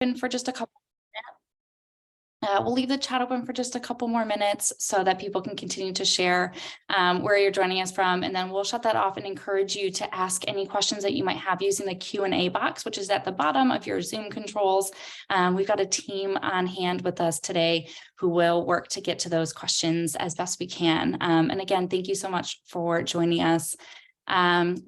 open for just a couple. We'll leave the chat open for just a couple more minutes so that people can continue to share where you're joining us from, and then we'll shut that off and encourage you to ask any questions that you might have using the Q&A box, which is at the bottom of your Zoom controls. We've got a team on hand with us today who will work to get to those questions as best we can. And again, thank you so much for joining us.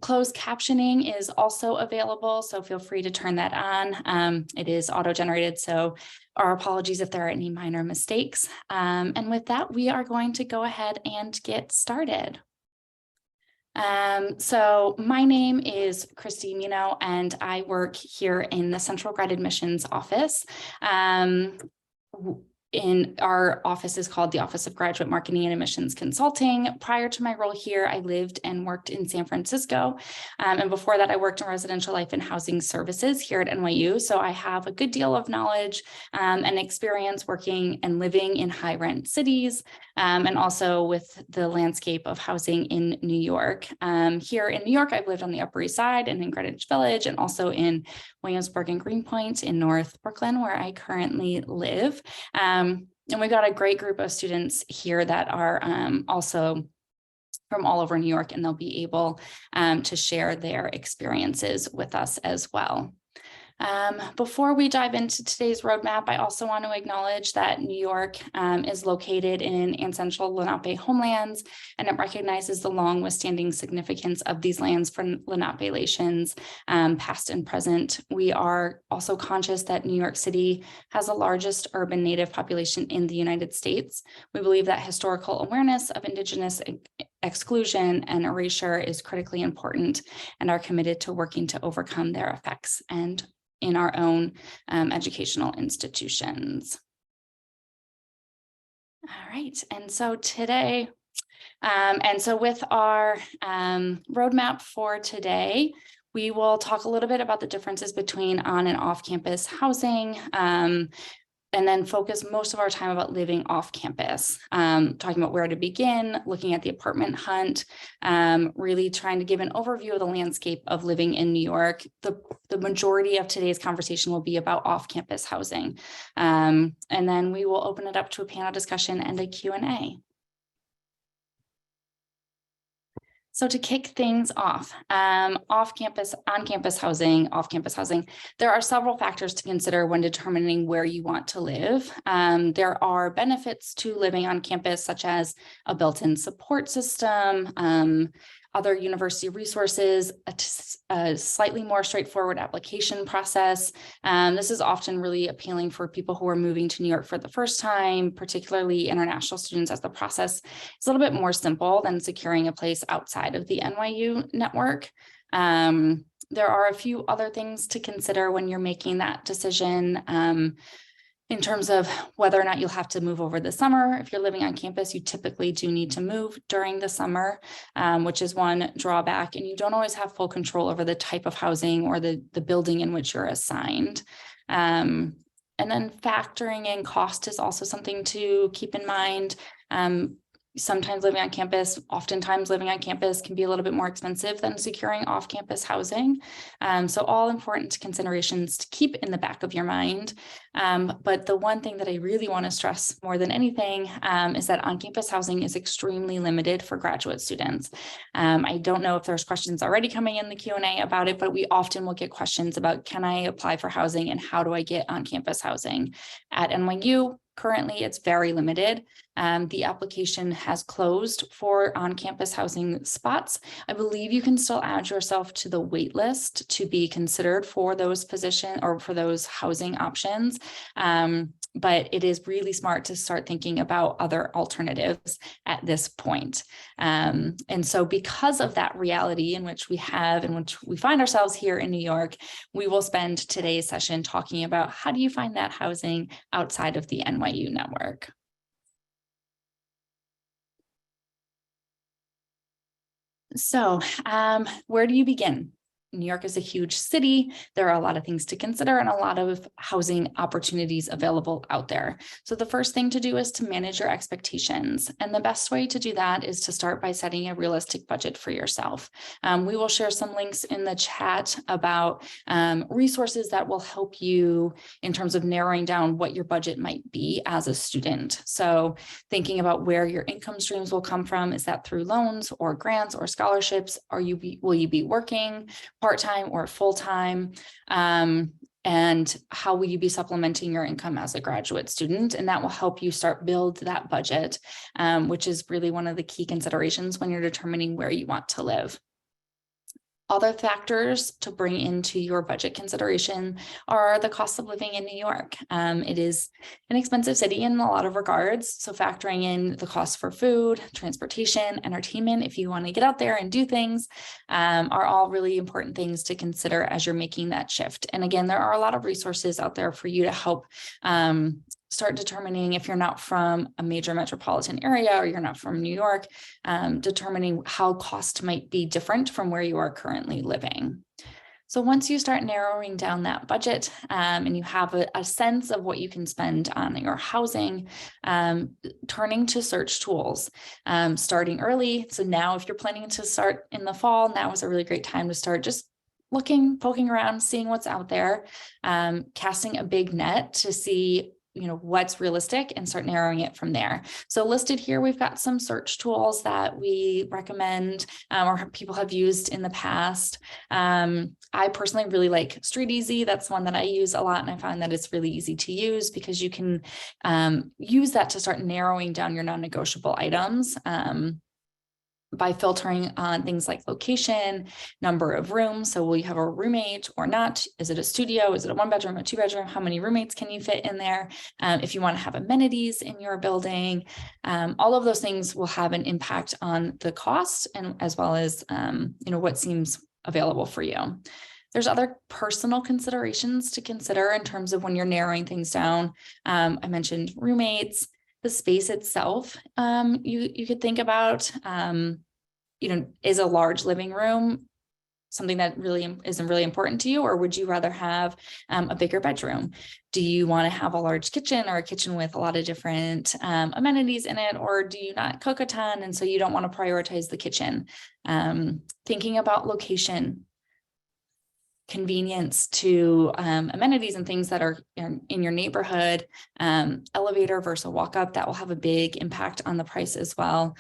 Closed captioning is also available, so feel free to turn that on. It is auto-generated, so our apologies if there are any minor mistakes. And with that, we are going to go ahead and get started. So my name is Christy Mino, and I work here in the Central Grad Admissions office. In our office is called the Office of Graduate Marketing and Admissions Consulting. Prior to my role here, I lived and worked in San Francisco. And before that, I worked in residential life and housing services here at NYU. So I have a good deal of knowledge and experience working and living in high rent cities, and also with the landscape of housing in New York. Here in New York, I've lived on the Upper East Side and in Greenwich Village, and also in Williamsburg and Greenpoint in North Brooklyn, where I currently live. And we've got a great group of students here that are also from all over New York, and they'll be able to share their experiences with us as well. Before we dive into today's roadmap, I also want to acknowledge that New York is located in ancestral Lenape homelands, and it recognizes the long withstanding significance of these lands for Lenape relations, past and present. We are also conscious that New York City has the largest urban Native population in the United States. We believe that historical awareness of Indigenous exclusion and erasure is critically important, and are committed to working to overcome their effects and in our own educational institutions. All right, and so today, with our roadmap for today, we will talk a little bit about the differences between on and off-campus housing, and then focus most of our time about living off campus, talking about where to begin, looking at the apartment hunt, really trying to give an overview of the landscape of living in New York. The majority of today's conversation will be about off-campus housing. And then we will open it up to a panel discussion and a Q&A. So to kick things off, off-campus, on-campus housing, off-campus housing, there are several factors to consider when determining where you want to live. There are benefits to living on campus, such as a built-in support system, other university resources, a slightly more straightforward application process. This is often really appealing for people who are moving to New York for the first time, particularly international students, as the process is a little bit more simple than securing a place outside of the NYU network. There are a few other things to consider when you're making that decision. In terms of whether or not you'll have to move over the summer. If you're living on campus, you typically do need to move during the summer, which is one drawback, and you don't always have full control over the type of housing or the building in which you're assigned. And then factoring in cost is also something to keep in mind. Sometimes living on campus, oftentimes living on campus can be a little bit more expensive than securing off-campus housing. So all important considerations to keep in the back of your mind. But the one thing that I really want to stress more than anything is that on-campus housing is extremely limited for graduate students. I don't know if there's questions already coming in the Q&A about it, but we often will get questions about, can I apply for housing and how do I get on-campus housing? At NYU, currently, it's very limited. The application has closed for on-campus housing spots. I believe you can still add yourself to the wait list to be considered for those positions or for those housing options. But it is really smart to start thinking about other alternatives at this point. And so because of that reality in which we find ourselves here in New York, we will spend today's session talking about how do you find that housing outside of the NYU network. So where do you begin? New York is a huge city. There are a lot of things to consider and a lot of housing opportunities available out there. So the first thing to do is to manage your expectations. And the best way to do that is to start by setting a realistic budget for yourself. We will share some links in the chat about resources that will help you in terms of narrowing down what your budget might be as a student. So thinking about where your income streams will come from, is that through loans or grants or scholarships? Will you be working part-time or full-time? And how will you be supplementing your income as a graduate student? And that will help you start build that budget, which is really one of the key considerations when you're determining where you want to live. Other factors to bring into your budget consideration are the cost of living in New York. It is an expensive city in a lot of regards. So factoring in the cost for food, transportation, entertainment, if you want to get out there and do things, are all really important things to consider as you're making that shift. And again, there are a lot of resources out there for you to help start determining, if you're not from a major metropolitan area or you're not from New York, determining how cost might be different from where you are currently living. So once you start narrowing down that budget and you have a sense of what you can spend on your housing, turning to search tools, starting early. So now if you're planning to start in the fall, now is a really great time to start just looking, poking around, seeing what's out there, casting a big net to see what's realistic and start narrowing it from there. So listed here, we've got some search tools that we recommend or people have used in the past. I personally really like Street Easy. That's one that I use a lot. And I find that it's really easy to use because you can use that to start narrowing down your non-negotiable items. By filtering on things like location, number of rooms. So will you have a roommate or not? Is it a studio? Is it a 1-bedroom, a 2-bedroom? How many roommates can you fit in there? If you want to have amenities in your building, all of those things will have an impact on the cost and as well as, what seems available for you. There's other personal considerations to consider in terms of when you're narrowing things down. I mentioned roommates. The space itself, you could think about, is a large living room something that really isn't really important to you, or would you rather have a bigger bedroom? Do you want to have a large kitchen or a kitchen with a lot of different amenities in it, or do you not cook a ton and so you don't want to prioritize the kitchen? Thinking about location, convenience to amenities and things that are in your neighborhood, elevator versus a walk up, that will have a big impact on the price as well.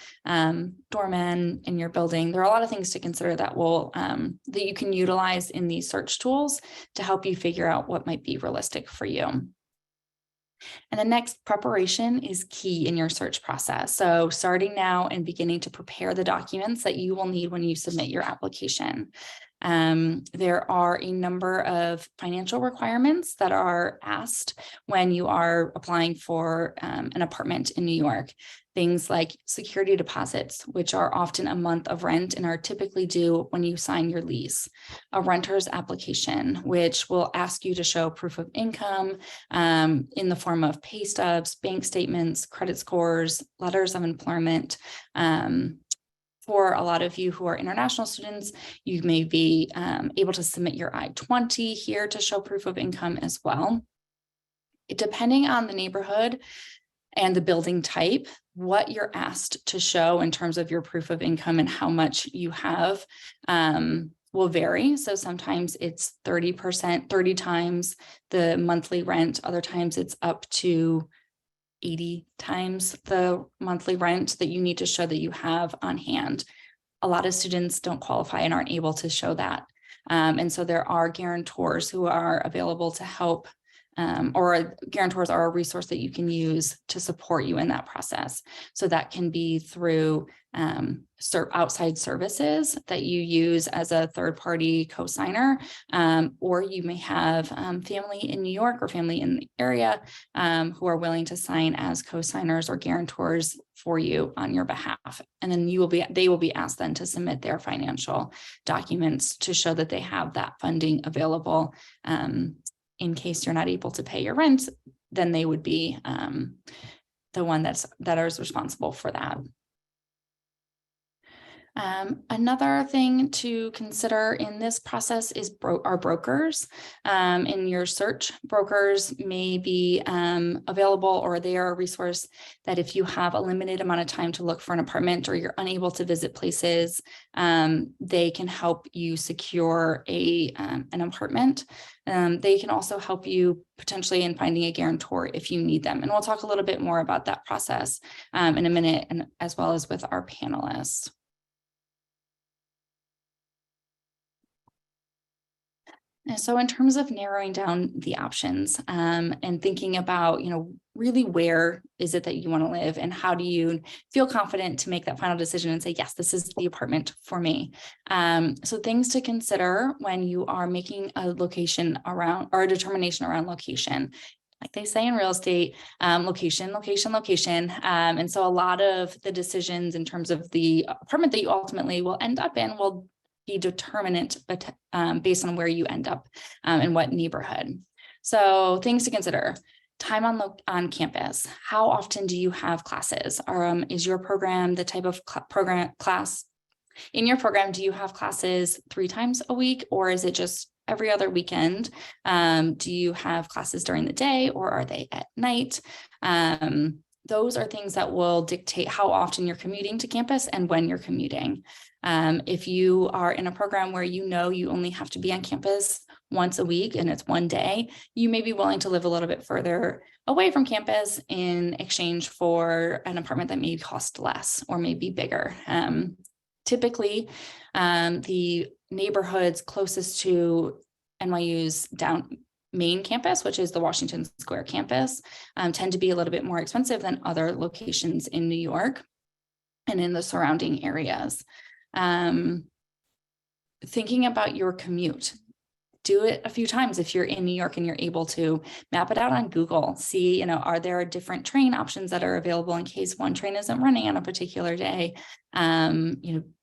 Doorman in your building. There are a lot of things to consider that will that you can utilize in these search tools to help you figure out what might be realistic for you. And the next, preparation is key in your search process. So starting now and beginning to prepare the documents that you will need when you submit your application. There are a number of financial requirements that are asked when you are applying for an apartment in New York. Things like security deposits, which are often a month of rent and are typically due when you sign your lease. A renter's application, which will ask you to show proof of income in the form of pay stubs, bank statements, credit scores, letters of employment. For a lot of you who are international students, you may be able to submit your I-20 here to show proof of income as well. Depending on the neighborhood and the building type, what you're asked to show in terms of your proof of income and how much you have will vary. So sometimes it's 30%, 30 times the monthly rent. Other times it's up to 80 times the monthly rent that you need to show that you have on hand. A lot of students don't qualify and aren't able to show that. And so there are guarantors who are available to help, or guarantors are a resource that you can use to support you in that process. So that can be through outside services that you use as a third-party co-signer, or you may have family in New York or family in the area who are willing to sign as co-signers or guarantors for you on your behalf. And then they will be asked then to submit their financial documents to show that they have that funding available. In case you're not able to pay your rent, then they would be the one that is responsible for that. Another thing to consider in this process is our brokers. In your search, brokers may be available, or they are a resource that if you have a limited amount of time to look for an apartment or you're unable to visit places, they can help you secure an apartment. They can also help you potentially in finding a guarantor if you need them. And we'll talk a little bit more about that process in a minute, and as well as with our panelists. And so in terms of narrowing down the options and thinking about, really where is it that you want to live and how do you feel confident to make that final decision and say, yes, this is the apartment for me. So things to consider when you are making a location around, or a determination around location. Like they say in real estate, location, location, location. And so a lot of the decisions in terms of the apartment that you ultimately will end up in will be determinant based on where you end up in what neighborhood. So things to consider: time on campus. How often do you have classes? Is your program the type of class in your program? Do you have classes 3 times a week, or is it just every other weekend? Do you have classes during the day, or are they at night? Those are things that will dictate how often you're commuting to campus and when you're commuting. If you are in a program where you only have to be on campus once a week and it's one day, you may be willing to live a little bit further away from campus in exchange for an apartment that may cost less or may be bigger. Typically, the neighborhoods closest to NYU's main campus, which is the Washington Square campus, tend to be a little bit more expensive than other locations in New York and in the surrounding areas. Thinking about your commute, do it a few times. If you're in New York and you're able to, map it out on Google, see, are there different train options that are available in case one train isn't running on a particular day?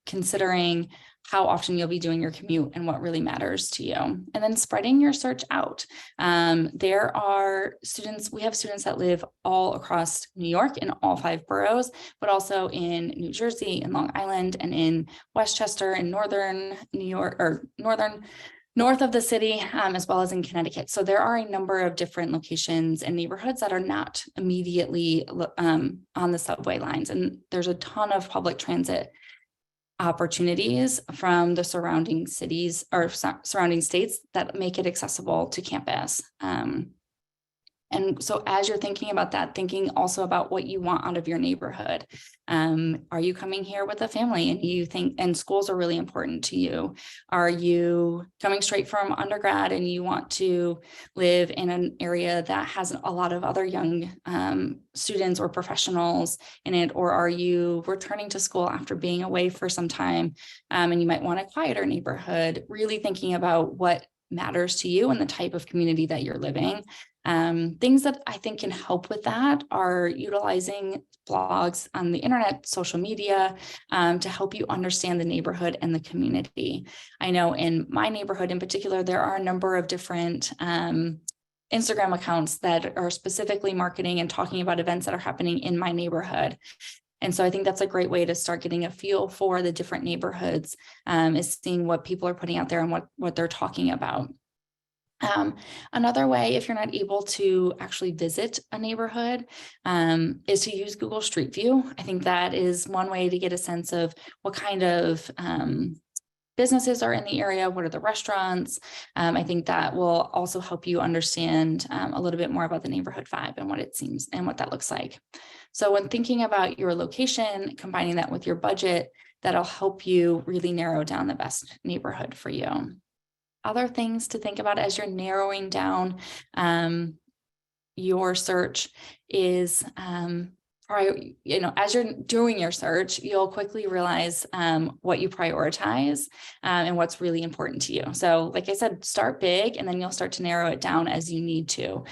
Considering how often you'll be doing your commute and what really matters to you. And then spreading your search out. There are students, we have students that live all across New York in all 5 boroughs, but also in New Jersey, in Long Island, and in Westchester, and northern New York, or north of the city, as well as in Connecticut. So there are a number of different locations and neighborhoods that are not immediately on the subway lines. And there's a ton of public transit opportunities from the surrounding cities or surrounding states that make it accessible to campus. And so as you're thinking about that, thinking also about what you want out of your neighborhood. Are you coming here with a family and you think, and schools are really important to you? Are you coming straight from undergrad and you want to live in an area that has a lot of other young students or professionals in it? Or are you returning to school after being away for some time and you might want a quieter neighborhood? Really thinking about what matters to you and the type of community that you're living. Things that I think can help with that are utilizing blogs on the internet, social media, to help you understand the neighborhood and the community. I know in my neighborhood in particular, there are a number of different Instagram accounts that are specifically marketing and talking about events that are happening in my neighborhood. And so I think that's a great way to start getting a feel for the different neighborhoods, is seeing what people are putting out there and what they're talking about. Another way, if you're not able to actually visit a neighborhood, is to use Google Street View. I think that is one way to get a sense of what kind of businesses are in the area, what are the restaurants. I think that will also help you understand a little bit more about the neighborhood vibe and what it seems and what that looks like. So when thinking about your location, combining that with your budget, that'll help you really narrow down the best neighborhood for you. Other things to think about as you're narrowing down your search is, as you're doing your search, you'll quickly realize what you prioritize and what's really important to you. So like I said, start big and then you'll start to narrow it down as you need to.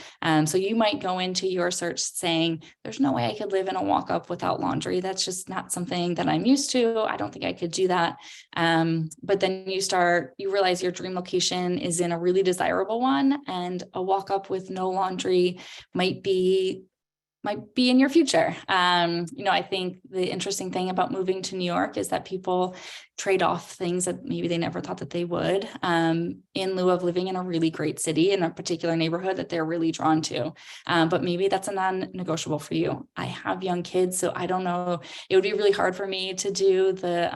So you might go into your search saying, there's no way I could live in a walk-up without laundry. That's just not something that I'm used to. I don't think I could do that. But then you realize your dream location is in a really desirable one, and a walk-up with no laundry might be might be in your future. I think the interesting thing about moving to New York is that people trade off things that maybe they never thought that they would, in lieu of living in a really great city in a particular neighborhood that they're really drawn to. But maybe that's a non-negotiable for you. I have young kids, so I don't know. It would be really hard for me to do the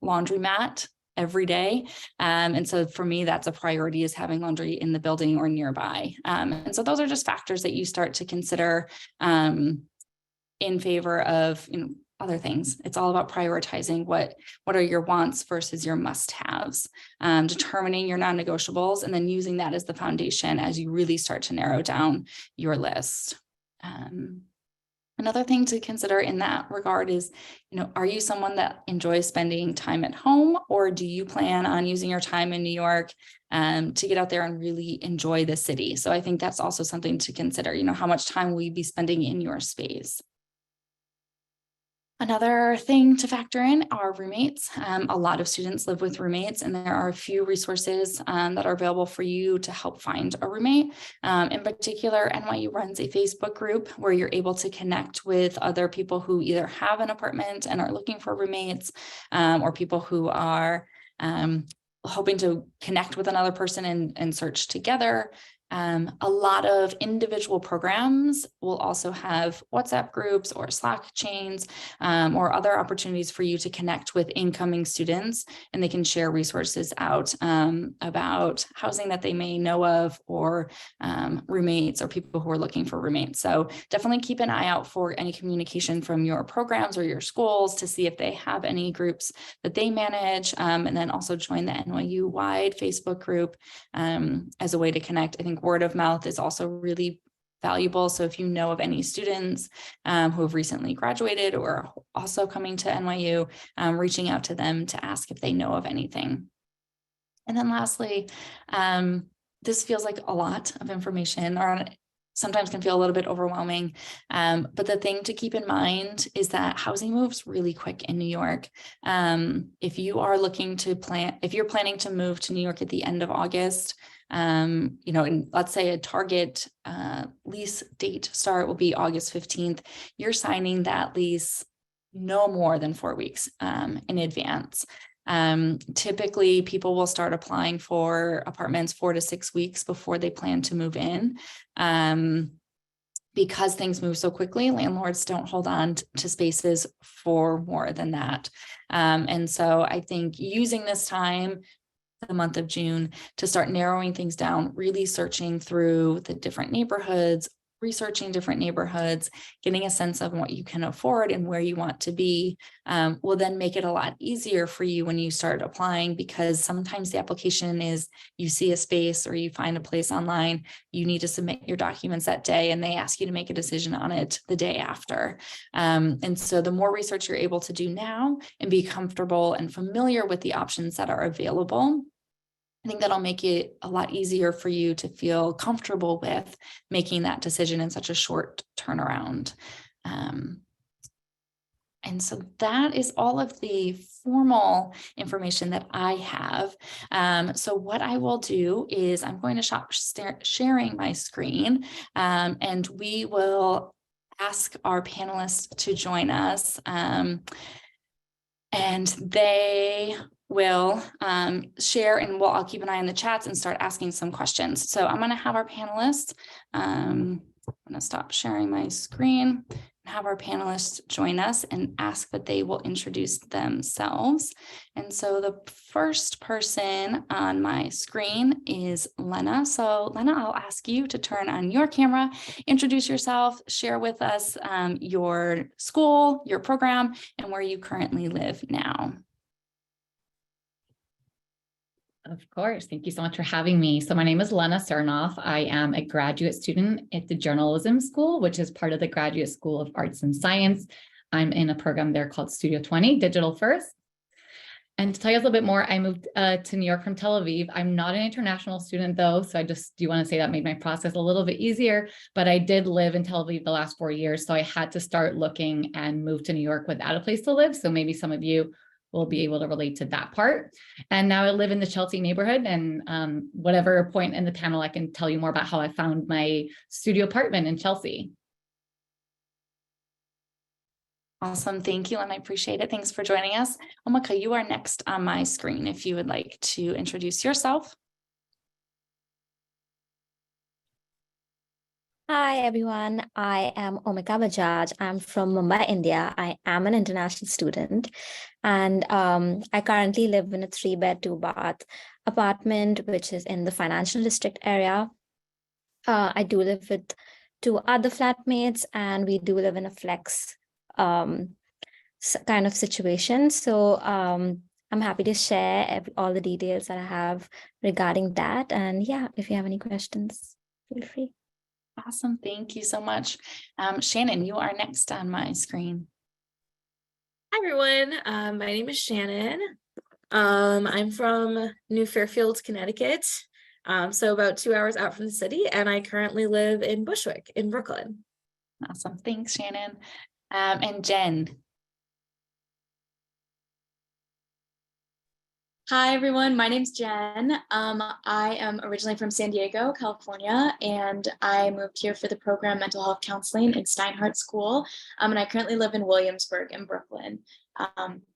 laundromat every day. And so for me, that's a priority, is having laundry in the building or nearby. And so those are just factors that you start to consider in favor of, other things. It's all about prioritizing what are your wants versus your must-haves, determining your non-negotiables, and then using that as the foundation as you really start to narrow down your list. Another thing to consider in that regard is, are you someone that enjoys spending time at home, or do you plan on using your time in New York to get out there and really enjoy the city? So I think that's also something to consider, how much time will you be spending in your space? Another thing to factor in are roommates. A lot of students live with roommates, and there are a few resources that are available for you to help find a roommate. In particular, NYU runs a Facebook group where you're able to connect with other people who either have an apartment and are looking for roommates, or people who are hoping to connect with another person and search together. A lot of individual programs will also have WhatsApp groups or Slack chains, or other opportunities for you to connect with incoming students, and they can share resources out about housing that they may know of, or roommates, or people who are looking for roommates. So definitely keep an eye out for any communication from your programs or your schools to see if they have any groups that they manage, and then also join the NYU-wide Facebook group as a way to connect. I think word of mouth is also really valuable. So if you know of any students who have recently graduated or also coming to NYU, reaching out to them to ask if they know of anything. And then lastly, this feels like a lot of information, or sometimes can feel a little bit overwhelming. But the thing to keep in mind is that housing moves really quick in New York. If you are looking to if you're planning to move to New York at the end of August, and let's say a target lease date start will be August 15th, you're signing that lease no more than 4 weeks in advance. Typically, people will start applying for apartments 4 to 6 weeks before they plan to move in. Because things move so quickly, landlords don't hold on to spaces for more than that. And so I think using this time, the month of June, to start narrowing things down, really searching through the different neighborhoods, researching different neighborhoods, getting a sense of what you can afford and where you want to be, will then make it a lot easier for you when you start applying, because sometimes the application is, you see a space or you find a place online, you need to submit your documents that day, and they ask you to make a decision on it the day after. And so the more research you're able to do now and be comfortable and familiar with the options that are available, I think that'll make it a lot easier for you to feel comfortable with making that decision in such a short turnaround. And so that is all of the formal information that I have. So what I will do is I'm going to stop sharing my screen, and we will ask our panelists to join us. And they will share, and I'll keep an eye on the chats and start asking some questions. So I'm going to have our panelists, I'm going to stop sharing my screen and have our panelists join us and ask that they will introduce themselves. And so the first person on my screen is Lena. So Lena, I'll ask you to turn on your camera, introduce yourself, share with us your school, your program, and where you currently live now. Of course. Thank you so much for having me. So my name is Lena Cernoff. I am a graduate student at the Journalism School, which is part of the Graduate School of Arts and Science. I'm in a program there called Studio 20, Digital First. And to tell you a little bit more, I moved to New York from Tel Aviv. I'm not an international student though, so I just do want to say that made my process a little bit easier, but I did live in Tel Aviv the last 4 years, so I had to start looking and move to New York without a place to live. So maybe some of you will be able to relate to that part. And now I live in the Chelsea neighborhood, and whatever point in the panel, I can tell you more about how I found my studio apartment in Chelsea. Awesome. Thank you, and I appreciate it. Thanks for joining us. Omika, you are next on my screen if you would like to introduce yourself. Hi everyone, I am Omika Bajaj. I'm from Mumbai, India. I am an international student, and I currently live in a 3-bed, 2-bath apartment, which is in the financial district area. I do live with 2 other flatmates, and we do live in a flex kind of situation. So I'm happy to share all the details that I have regarding that. And yeah, if you have any questions, feel free. Awesome. Thank you so much. Shannon, you are next on my screen. Hi, everyone. My name is Shannon. I'm from New Fairfield, Connecticut, so about 2 hours out from the city, and I currently live in Bushwick in Brooklyn. Awesome. Thanks, Shannon. And Jen. Hi, everyone. My name's Jen. I am originally from San Diego, California, and I moved here for the program Mental Health Counseling in Steinhardt School. And I currently live in Williamsburg in Brooklyn.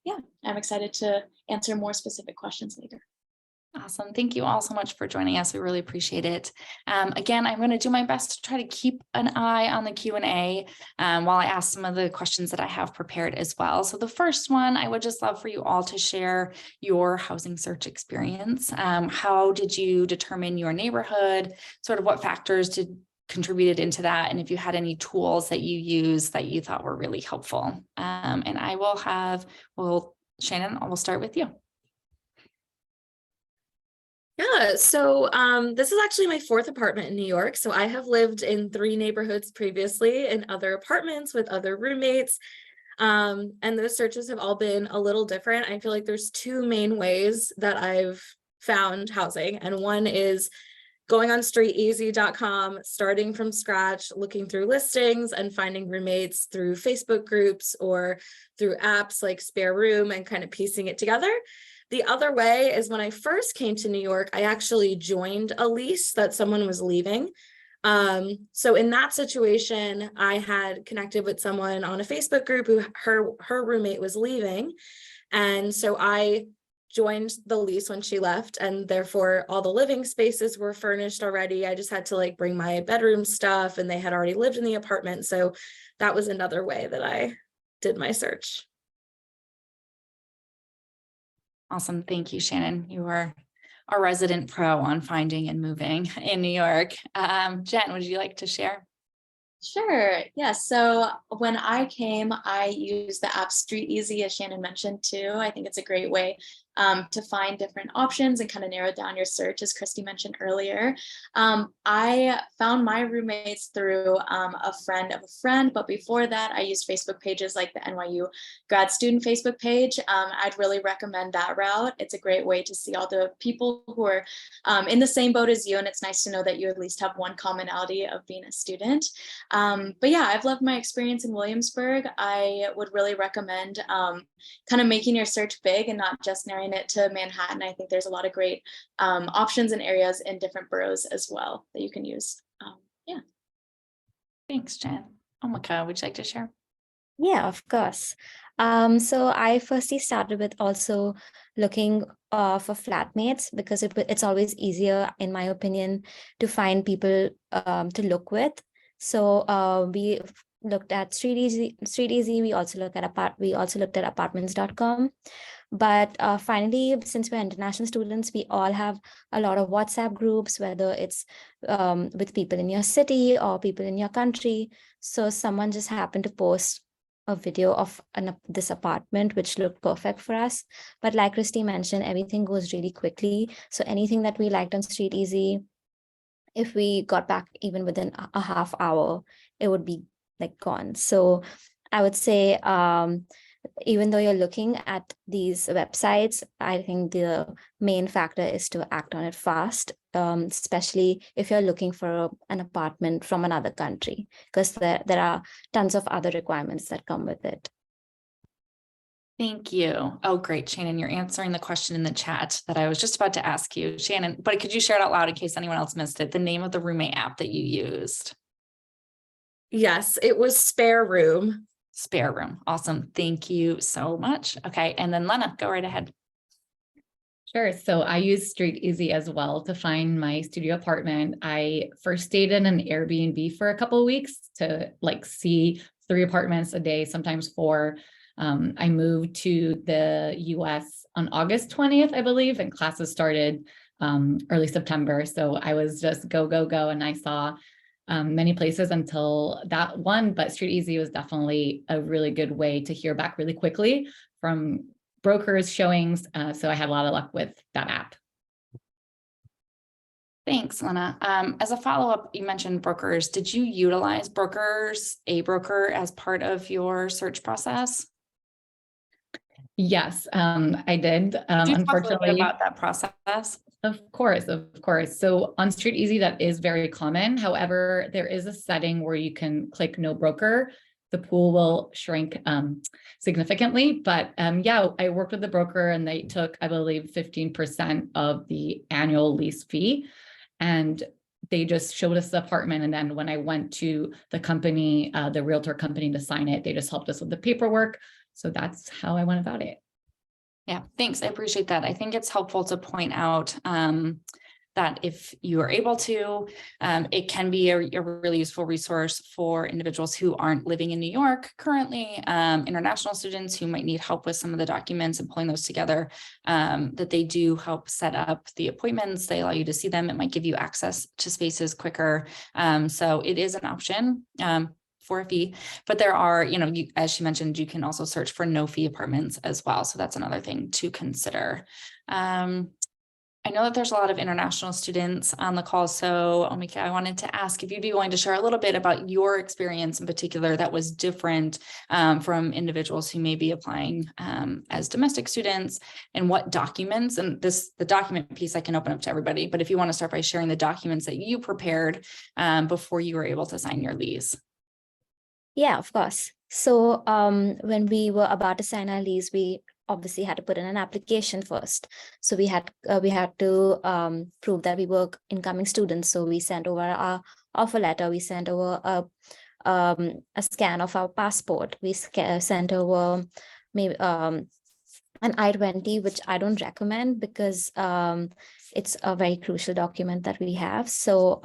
Yeah, I'm excited to answer more specific questions later. Awesome. Thank you all so much for joining us. We really appreciate it. Again, I'm going to do my best to try to keep an eye on the Q&A while I ask some of the questions that I have prepared as well. So the first one, I would just love for you all to share your housing search experience. How did you determine your neighborhood? Sort of what factors contributed into that? And if you had any tools that you use that you thought were really helpful. And I will Shannon, I will start with you. Yeah, so this is actually my 4th apartment in New York. So I have lived in 3 neighborhoods previously in other apartments with other roommates. And those searches have all been a little different. I feel like there's 2 main ways that I've found housing. And one is going on streeteasy.com, starting from scratch, looking through listings and finding roommates through Facebook groups or through apps like Spare Room and kind of piecing it together. The other way is when I first came to New York, I actually joined a lease that someone was leaving. So in that situation, I had connected with someone on a Facebook group who her roommate was leaving. And so I joined the lease when she left, and therefore all the living spaces were furnished already. I just had to like bring my bedroom stuff, and they had already lived in the apartment. So that was another way that I did my search. Awesome. Thank you, Shannon. You are a resident pro on finding and moving in New York. Jen, would you like to share? Sure. Yeah. So when I came, I used the app Street Easy, as Shannon mentioned too. I think it's a great way to find different options and kind of narrow down your search, as Christy mentioned earlier. I found my roommates through a friend of a friend, but before that, I used Facebook pages like the NYU grad student Facebook page. I'd really recommend that route. It's a great way to see all the people who are in the same boat as you, and it's nice to know that you at least have one commonality of being a student. But yeah, I've loved my experience in Williamsburg. I would really recommend kind of making your search big and not just narrowing it to Manhattan. I think there's a lot of great options and areas in different boroughs as well that you can use. Yeah. Thanks, Jen. Omika, would you like to share? Yeah, of course. So I firstly started with also looking for flatmates, because it's always easier, in my opinion, to find people to look with. So we looked at Street Easy. We also looked at apartments.com. But finally, since we're international students, we all have a lot of WhatsApp groups, whether it's with people in your city or people in your country. So someone just happened to post a video of this apartment, which looked perfect for us. But like Christy mentioned, everything goes really quickly. So anything that we liked on Street Easy, if we got back even within a half hour, it would be like gone. So I would say, even though you're looking at these websites, I think the main factor is to act on it fast, especially if you're looking for an apartment from another country, because there are tons of other requirements that come with it. Thank you. Oh, great, Shannon. You're answering the question in the chat that I was just about to ask you. Shannon, but could you share it out loud in case anyone else missed it? The name of the roommate app that you used? Yes, it was Spare Room. Spare room. Awesome. Thank you so much. Okay. And then Lena, go right ahead. Sure. So I use Street Easy as well to find my studio apartment. I first stayed in an Airbnb for a couple of weeks to like see 3 apartments a day, sometimes 4. I moved to the US on August 20th, I believe, and classes started early September. So I was just go, go, go. And I saw many places until that one, but Street Easy was definitely a really good way to hear back really quickly from brokers, showings. So I had a lot of luck with that app. Thanks, Lena. As a follow-up, you mentioned brokers. Did you utilize a broker as part of your search process? Yes, I did. Could you talk a little bit Unfortunately, about that process? of course. So on Street Easy, that is very common. However, there is a setting where you can click no broker. The pool will shrink significantly. But yeah, I worked with the broker and they took, I believe, 15% of the annual lease fee. And they just showed us the apartment. And then when I went to the company, the realtor company to sign it, they just helped us with the paperwork. So that's how I went about it. Yeah, thanks. I appreciate that. I think it's helpful to point out that if you are able to, it can be a really useful resource for individuals who aren't living in New York currently, international students who might need help with some of the documents and pulling those together, that they do help set up the appointments. They allow you to see them. It might give you access to spaces quicker. So it is an option. For a fee, but there are, as she mentioned, you can also search for no fee apartments as well. So that's another thing to consider. I know that there's a lot of international students on the call. So Omika, I wanted to ask if you'd be willing to share a little bit about your experience in particular that was different from individuals who may be applying as domestic students, and what documents, and the document piece I can open up to everybody, but if you want to start by sharing the documents that you prepared before you were able to sign your lease. Yeah, of course. So when we were about to sign our lease, we obviously had to put in an application first. So we had to prove that we were incoming students. So we sent over our offer letter. We sent over a scan of our passport. We sent over maybe an I-20, which I don't recommend because it's a very crucial document that we have. So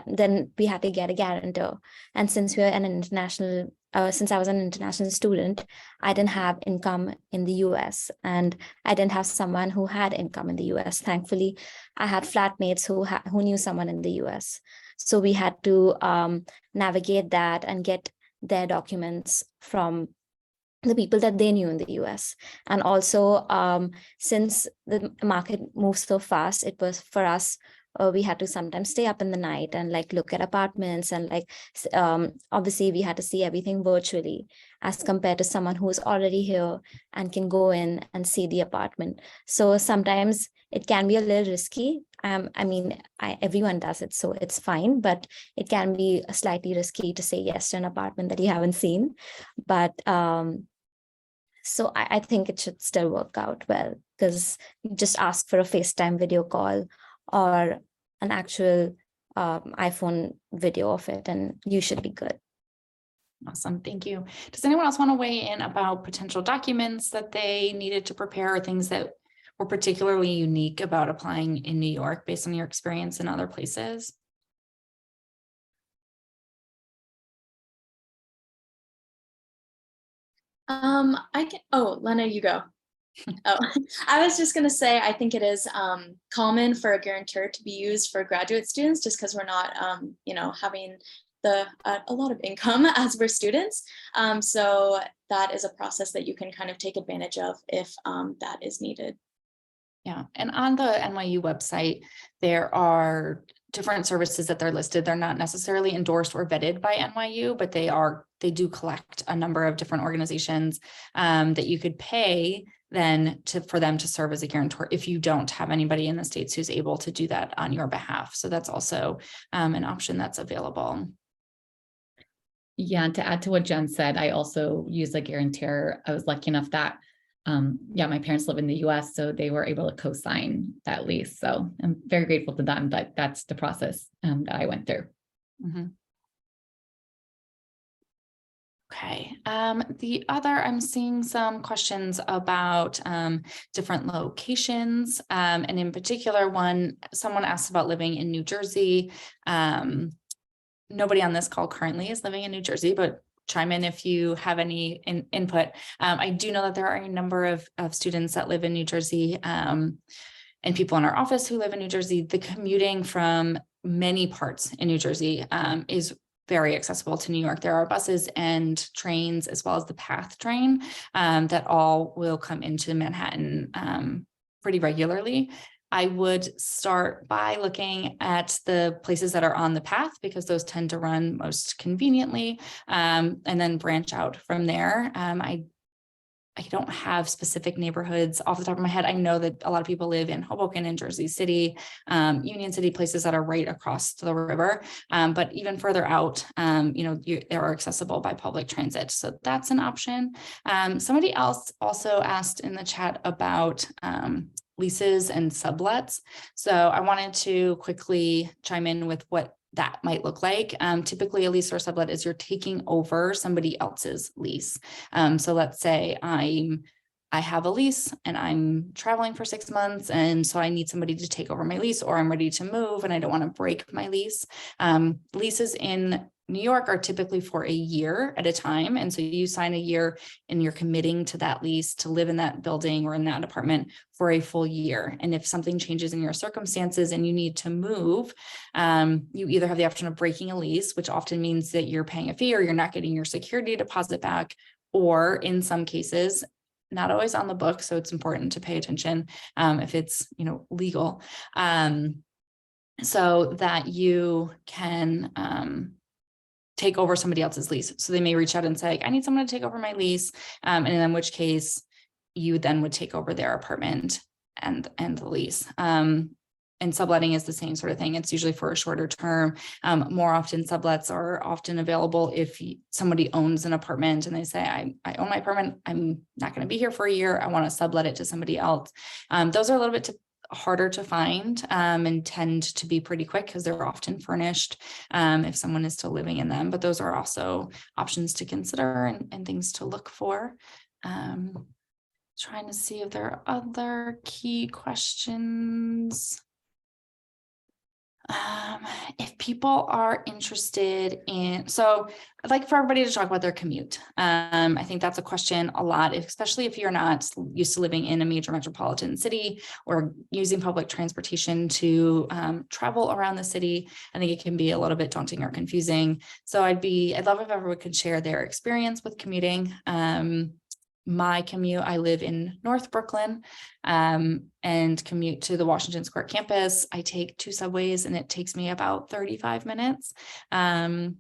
then we had to get a guarantor. And since we're an international, since I was an international student, I didn't have income in the US, and I didn't have someone who had income in the US. Thankfully, I had flatmates who knew someone in the US. So we had to navigate that and get their documents from the people that they knew in the US. And also, since the market moves so fast, it was for us, we had to sometimes stay up in the night and like look at apartments, and like obviously we had to see everything virtually as compared to someone who's already here and can go in and see the apartment. So sometimes it can be a little risky. I mean, everyone does it, so it's fine, but it can be slightly risky to say yes to an apartment that you haven't seen. But so I think it should still work out well, because you just ask for a FaceTime video call or an actual iPhone video of it, and you should be good. Awesome. Thank you. Does anyone else want to weigh in about potential documents that they needed to prepare, or things that were particularly unique about applying in New York based on your experience in other places? Lena, you go. Oh, I was just going to say, I think it is common for a guarantor to be used for graduate students, just because we're not, having a lot of income as we're students. So that is a process that you can kind of take advantage of if that is needed. Yeah, and on the NYU website, there are different services that they're listed. They're not necessarily endorsed or vetted by NYU, but they do collect a number of different organizations that you could pay then for them to serve as a guarantor if you don't have anybody in the States who's able to do that on your behalf. So that's also an option that's available. Yeah, and to add to what Jen said, I also use a guarantor. I was lucky enough that my parents live in the US, so they were able to co-sign that lease. So I'm very grateful to them, but that's the process that I went through. Mm-hmm. Okay. The other, I'm seeing some questions about different locations. And in particular, someone asked about living in New Jersey. Nobody on this call currently is living in New Jersey, but chime in if you have any input. I do know that there are a number of students that live in New Jersey, and people in our office who live in New Jersey. The commuting from many parts in New Jersey is very accessible to New York. There are buses and trains, as well as the PATH train, that all will come into Manhattan pretty regularly. I would start by looking at the places that are on the path, because those tend to run most conveniently, and then branch out from there. I don't have specific neighborhoods off the top of my head. I know that a lot of people live in Hoboken and Jersey City, Union City, places that are right across the river. But even further out, they are accessible by public transit. So that's an option. Somebody else also asked in the chat about leases and sublets. So I wanted to quickly chime in with what that might look like. Typically, a lease or sublet is you're taking over somebody else's lease. So let's say I have a lease and I'm traveling for 6 months, and so I need somebody to take over my lease, or I'm ready to move and I don't want to break my lease. Leases in New York are typically for a year at a time. And so you sign a year and you're committing to that lease to live in that building or in that apartment for a full year. And if something changes in your circumstances and you need to move, you either have the option of breaking a lease, which often means that you're paying a fee or you're not getting your security deposit back, or in some cases, not always on the book, so it's important to pay attention if it's legal, so that you can take over somebody else's lease. So they may reach out and say, I need someone to take over my lease. And in which case you then would take over their apartment and the lease. And subletting is the same sort of thing. It's usually for a shorter term. More often sublets are often available if somebody owns an apartment and they say, I own my apartment. I'm not going to be here for a year. I want to sublet it to somebody else. Those are a little bit harder to find and tend to be pretty quick because they're often furnished if someone is still living in them. But those are also options to consider and things to look for. Trying to see if there are other key questions. If people are interested in, so I'd like for everybody to talk about their commute. I think that's a question a lot, especially if you're not used to living in a major metropolitan city or using public transportation to travel around the city. I think it can be a little bit daunting or confusing. So I'd love if everyone could share their experience with commuting. My commute, I live in North Brooklyn and commute to the Washington Square campus. I take 2 subways and it takes me about 35 minutes on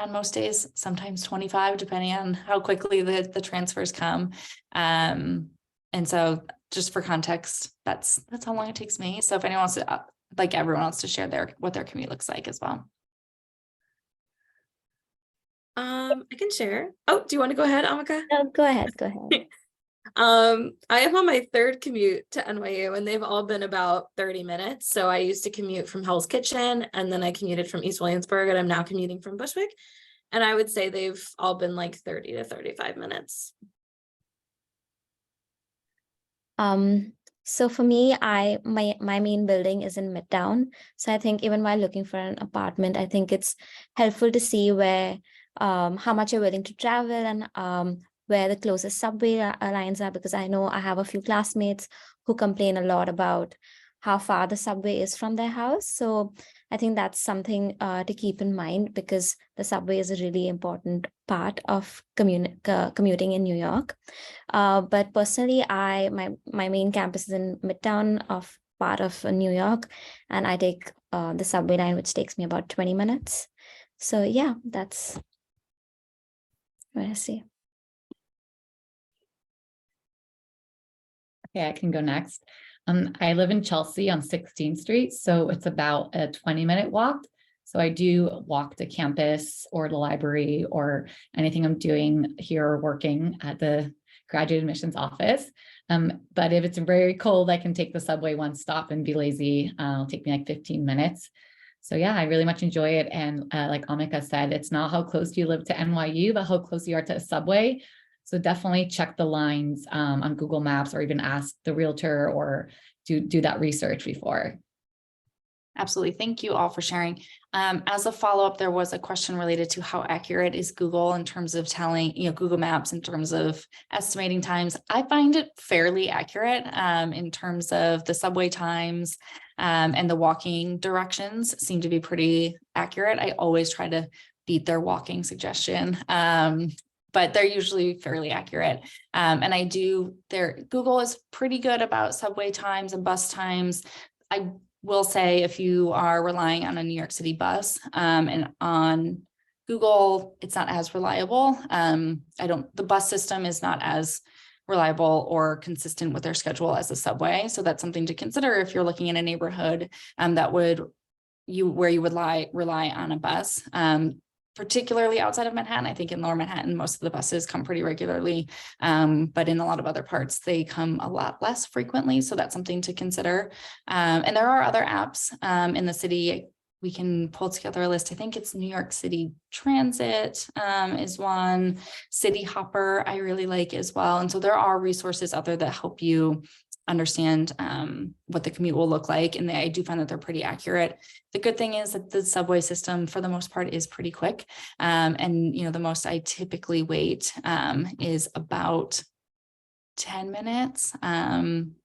most days, sometimes 25, depending on how quickly the transfers come. And so just for context, that's how long it takes me. So if anyone wants to, like everyone wants to share what their commute looks like as well. I can share. Oh, do you want to go ahead, Amika? No, go ahead. I am on my 3rd commute to NYU and they've all been about 30 minutes. So I used to commute from Hell's Kitchen and then I commuted from East Williamsburg and I'm now commuting from Bushwick. And I would say they've all been like 30 to 35 minutes. So for me, my main building is in Midtown. So I think even while looking for an apartment, I think it's helpful to see where how much you're willing to travel and where the closest subway lines are, because I know I have a few classmates who complain a lot about how far the subway is from their house. So I think that's something to keep in mind, because the subway is a really important part of commuting in New York. But personally, my main campus is in Midtown, of part of New York, and I take the subway line, which takes me about 20 minutes. So yeah, that's what I see. Okay, I can go next. I live in Chelsea on 16th Street, so it's about a 20-minute walk. So I do walk to campus or the library or anything I'm doing here or working at the graduate admissions office. But if it's very cold, I can take the subway one stop and be lazy. It'll take me like 15 minutes. So yeah, I really much enjoy it. And like Amika said, it's not how close you live to NYU, but how close you are to a subway. So definitely check the lines on Google Maps, or even ask the realtor, or do that research before. Absolutely. Thank you all for sharing. As a follow-up, there was a question related to how accurate is Google in terms of telling, Google Maps in terms of estimating times. I find it fairly accurate in terms of the subway times, and the walking directions seem to be pretty accurate. I always try to beat their walking suggestion. But they're usually fairly accurate. And Google is pretty good about subway times and bus times. I will say, if you are relying on a New York City bus, and on Google, it's not as reliable. The bus system is not as reliable or consistent with their schedule as the subway. So that's something to consider if you're looking in a neighborhood where you would rely on a bus. Particularly outside of Manhattan. I think in Lower Manhattan, most of the buses come pretty regularly, but in a lot of other parts, they come a lot less frequently. So that's something to consider. And there are other apps in the city. We can pull together a list. I think it's New York City Transit is one. City Hopper I really like as well. And so there are resources out there that help you understand what the commute will look like. And I do find that they're pretty accurate. The good thing is that the subway system, for the most part, is pretty quick. And the most I typically wait is about 10 minutes. And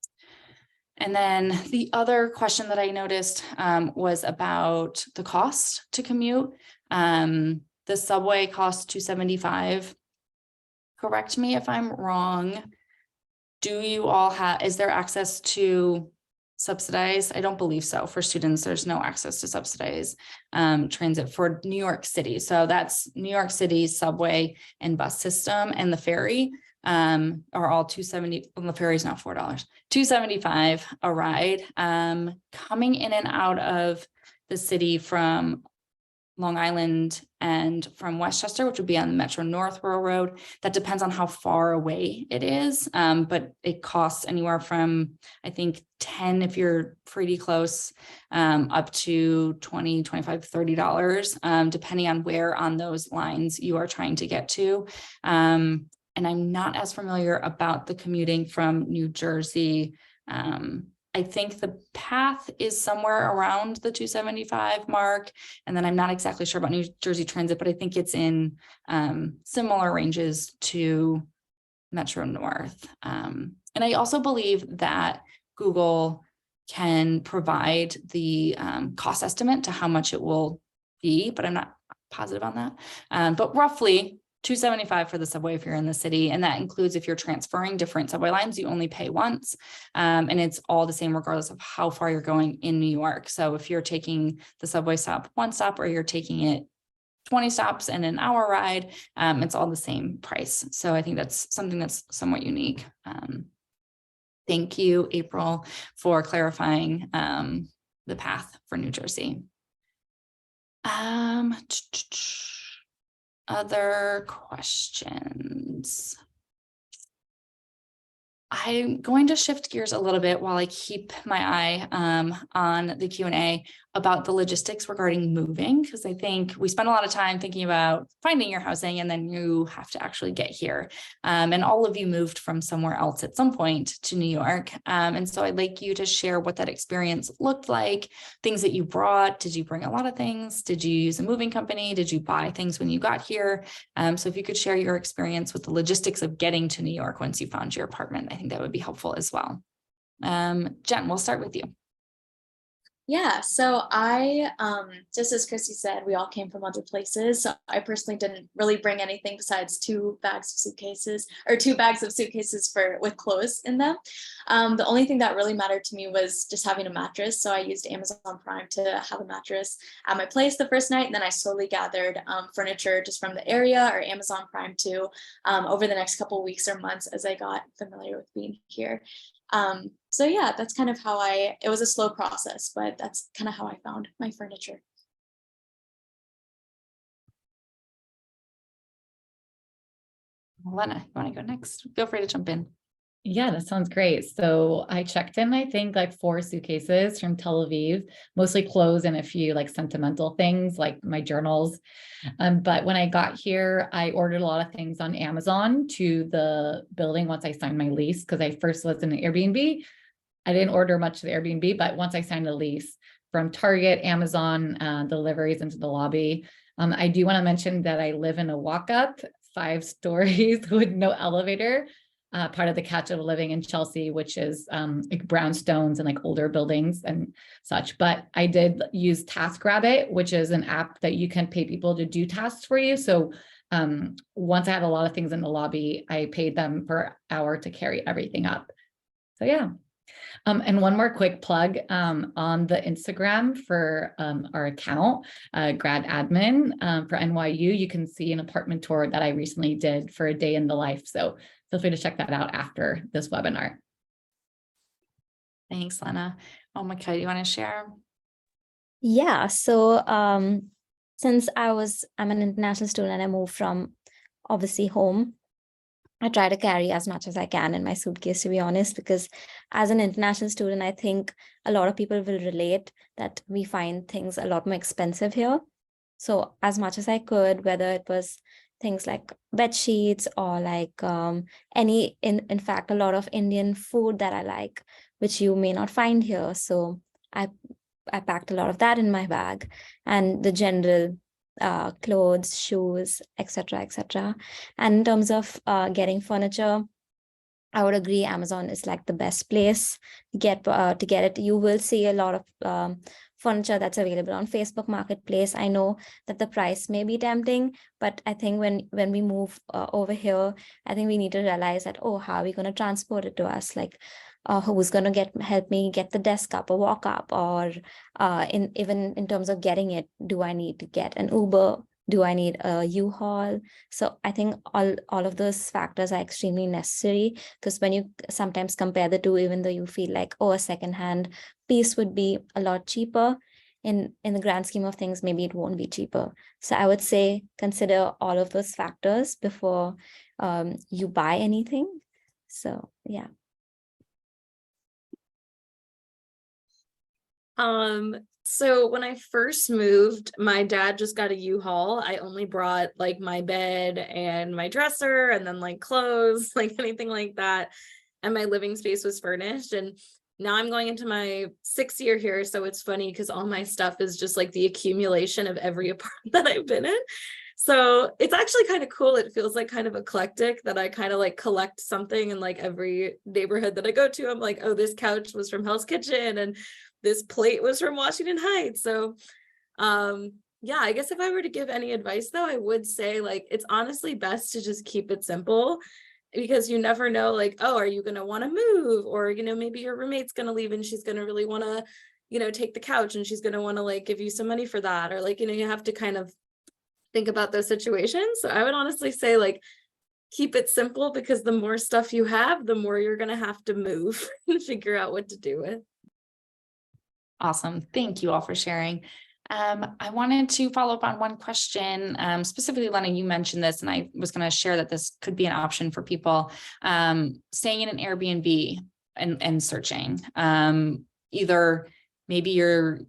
then the other question that I noticed was about the cost to commute. The subway costs $2.75. Correct me if I'm wrong. Do you all is there access to subsidized? I don't believe so. For students, there's no access to subsidized transit for New York City. So that's New York City's subway and bus system, and the ferry are all $2.70. Well, the ferry is now $4, $2.75 a ride. Coming in and out of the city from Long Island and from Westchester, which would be on the Metro North Railroad. That depends on how far away it is, but it costs anywhere from, I think, 10 if you're pretty close, up to $20, $25, $30, depending on where on those lines you are trying to get to. And I'm not as familiar about the commuting from New Jersey. I think the path is somewhere around the $2.75 mark. And then I'm not exactly sure about New Jersey Transit, but I think it's in similar ranges to Metro North. And I also believe that Google can provide the cost estimate to how much it will be, but I'm not positive on that. But roughly $2.75 for the subway if you're in the city. And that includes if you're transferring different subway lines, you only pay once. And it's all the same regardless of how far you're going in New York. So if you're taking the subway stop one stop, or you're taking it 20 stops and an hour ride, it's all the same price. So I think that's something that's somewhat unique. Thank you, April, for clarifying the path for New Jersey. Other questions? I'm going to shift gears a little bit while I keep my eye on the Q&A about the logistics regarding moving, because I think we spend a lot of time thinking about finding your housing, and then you have to actually get here. And all of you moved from somewhere else at some point to New York. And so I'd like you to share what that experience looked like, things that you brought. Did you bring a lot of things? Did you use a moving company? Did you buy things when you got here? So if you could share your experience with the logistics of getting to New York once you found your apartment, I think that would be helpful as well. Jen, we'll start with you. Yeah, so I, just as Christy said, we all came from other places. So I personally didn't really bring anything besides two bags of suitcases with clothes in them. The only thing that really mattered to me was just having a mattress. So I used Amazon Prime to have a mattress at my place the first night. And then I slowly gathered furniture just from the area, or Amazon Prime too, over the next couple of weeks or months as I got familiar with being here. So yeah, that's kind of how it was a slow process, but that's kind of how I found my furniture. Lena, you want to go next? Feel free to jump in. Yeah, that sounds great. So I checked in, I think like 4 suitcases from Tel Aviv, mostly clothes and a few like sentimental things like my journals. But when I got here, I ordered a lot of things on Amazon to the building once I signed my lease, because I first was in an Airbnb. I didn't order much to the Airbnb, but once I signed the lease, from Target, Amazon, deliveries into the lobby. I do want to mention that I live in a walk-up 5 stories with no elevator, part of the catch of living in Chelsea, which is like brownstones and like older buildings and such. But I did use TaskRabbit, which is an app that you can pay people to do tasks for you. So once I had a lot of things in the lobby, I paid them per hour to carry everything up. So yeah. And one more quick plug on the Instagram for our account, Grad Admin for NYU. You can see an apartment tour that I recently did for a day in the life. So feel free to check that out after this webinar. Thanks, Lena. Oh, Micah, you want to share? Yeah, so since I'm an international student and I moved from obviously home, I try to carry as much as I can in my suitcase, to be honest, because as an international student, I think a lot of people will relate that we find things a lot more expensive here. So as much as I could, whether it was things like bed sheets or like in fact, a lot of Indian food that I like, which you may not find here. So I packed a lot of that in my bag, and the general clothes, shoes, etc., etc. And in terms of getting furniture, I would agree Amazon is like the best place to get it. You will see a lot of furniture that's available on Facebook Marketplace. I know that the price may be tempting, but I think when we move over here, I think we need to realize that, oh, how are we going to transport it to us? Like, who's going to help me get the desk up or walk up, or even in terms of getting it, do I need to get an Uber? Do I need a U-Haul? So I think all of those factors are extremely necessary, because when you sometimes compare the two, even though you feel like, oh, a secondhand piece would be a lot cheaper, in the grand scheme of things, maybe it won't be cheaper. So I would say consider all of those factors before you buy anything. So yeah. So when I first moved, my dad just got a U-Haul. I only brought like my bed and my dresser and then like clothes, like anything like that. And my living space was furnished. And now I'm going into my 6th year here. So it's funny because all my stuff is just like the accumulation of every apartment that I've been in. So it's actually kind of cool. It feels like kind of eclectic that I kind of like collect something in like every neighborhood that I go to. I'm like, oh, this couch was from Hell's Kitchen and this plate was from Washington Heights. So yeah, I guess if I were to give any advice though, I would say like it's honestly best to just keep it simple, because you never know, like, oh, are you going to want to move? Or, you know, maybe your roommate's going to leave and she's going to really want to, you know, take the couch and she's going to want to like give you some money for that. Or like, you know, you have to kind of think about those situations. So I would honestly say like, keep it simple, because the more stuff you have, the more you're going to have to move and figure out what to do with. Awesome. Thank you all for sharing. I wanted to follow up on one question. Specifically, Lena, you mentioned this, and I was going to share that this could be an option for people staying in an Airbnb and searching. Either maybe your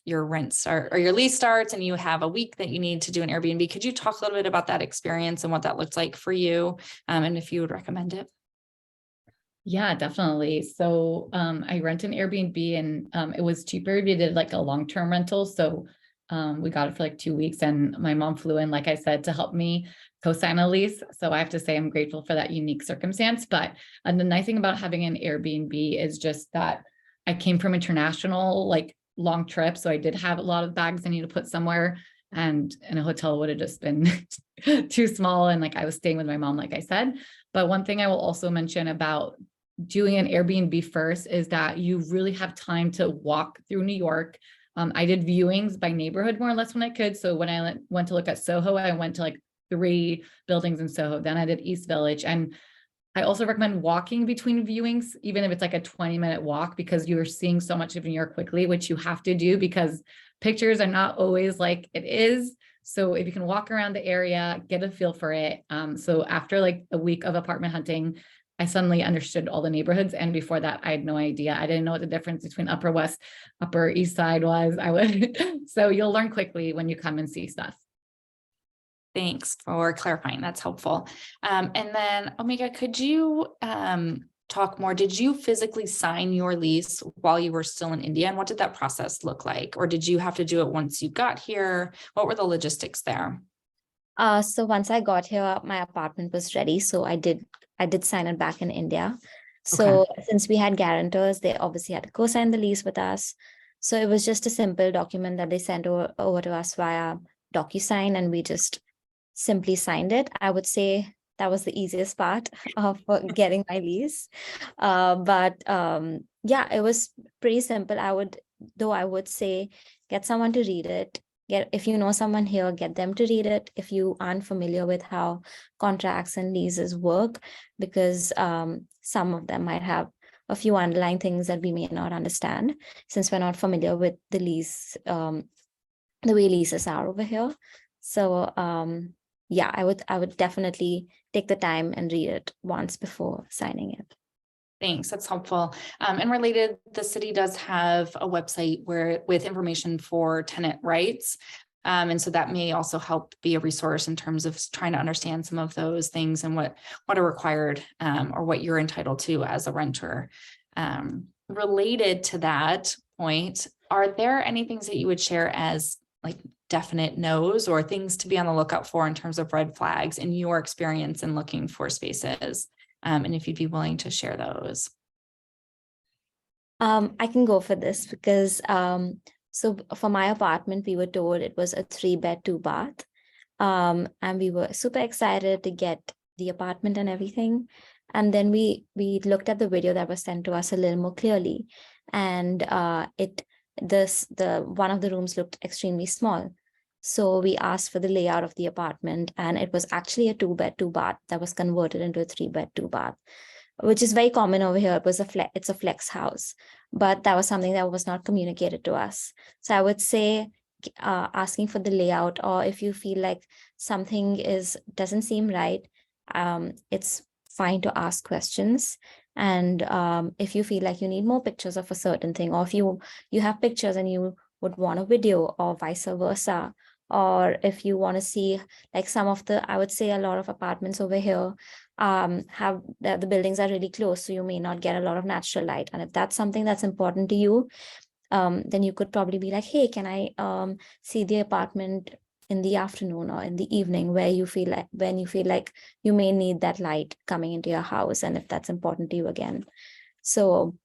rent start or your lease starts and you have a week that you need to do an Airbnb. Could you talk a little bit about that experience and what that looked like for you, and if you would recommend it? Yeah, definitely. So I rent an Airbnb, and it was cheaper. We did like a long-term rental. So we got it for like 2 weeks, and my mom flew in, like I said, to help me co-sign a lease. So I have to say I'm grateful for that unique circumstance. But the nice thing about having an Airbnb is just that I came from international, like long trips. So I did have a lot of bags I need to put somewhere, and in a hotel would have just been too small. And like I was staying with my mom, like I said. But one thing I will also mention about doing an Airbnb first is that you really have time to walk through New York. I did viewings by neighborhood more or less when I could. So when I went to look at Soho, I went to like 3 buildings in Soho. Then I did East Village. And I also recommend walking between viewings, even if it's like a 20-minute walk, because you're seeing so much of New York quickly, which you have to do because pictures are not always like it is. So if you can walk around the area, get a feel for it. So after like a week of apartment hunting, I suddenly understood all the neighborhoods. And before that, I had no idea. I didn't know what the difference between Upper West, Upper East Side was. So you'll learn quickly when you come and see stuff. Thanks for clarifying. That's helpful. And then Omega, could you talk more? Did you physically sign your lease while you were still in India? And what did that process look like? Or did you have to do it once you got here? What were the logistics there? So once I got here, my apartment was ready. So I did sign it back in India. So since we had guarantors, they obviously had to co-sign the lease with us. So it was just a simple document that they sent over to us via DocuSign, and we just simply signed it. I would say that was the easiest part of getting my lease. Yeah, it was pretty simple. I would say get someone to read it. If you know someone here, get them to read it. If you aren't familiar with how contracts and leases work, because some of them might have a few underlying things that we may not understand, since we're not familiar with the lease, the way leases are over here. So yeah, I would definitely take the time and read it once before signing it. Thanks, that's helpful. And related, the city does have a website with information for tenant rights. And so that may also help be a resource in terms of trying to understand some of those things and what are required or what you're entitled to as a renter. Related to that point, are there any things that you would share as like definite no's or things to be on the lookout for in terms of red flags in your experience in looking for spaces? And if you'd be willing to share those. I can go for this because so for my apartment, we were told it was a 3-bed, 2-bath. And we were super excited to get the apartment and everything. And then we looked at the video that was sent to us a little more clearly. And one of the rooms looked extremely small. So we asked for the layout of the apartment, and it was actually a 2-bed, 2-bath that was converted into a 3-bed, 2-bath, which is very common over here. It's a flex house, but that was something that was not communicated to us. So I would say asking for the layout, or if you feel like something doesn't seem right, it's fine to ask questions. And if you feel like you need more pictures of a certain thing, or if you have pictures and you would want a video, or vice versa, or if you want to see like I would say a lot of apartments over here have the buildings are really close, so you may not get a lot of natural light. And if that's something that's important to you, then you could probably be like, hey, can I see the apartment in the afternoon or in the evening when you feel like you may need that light coming into your house, and if that's important to you again. So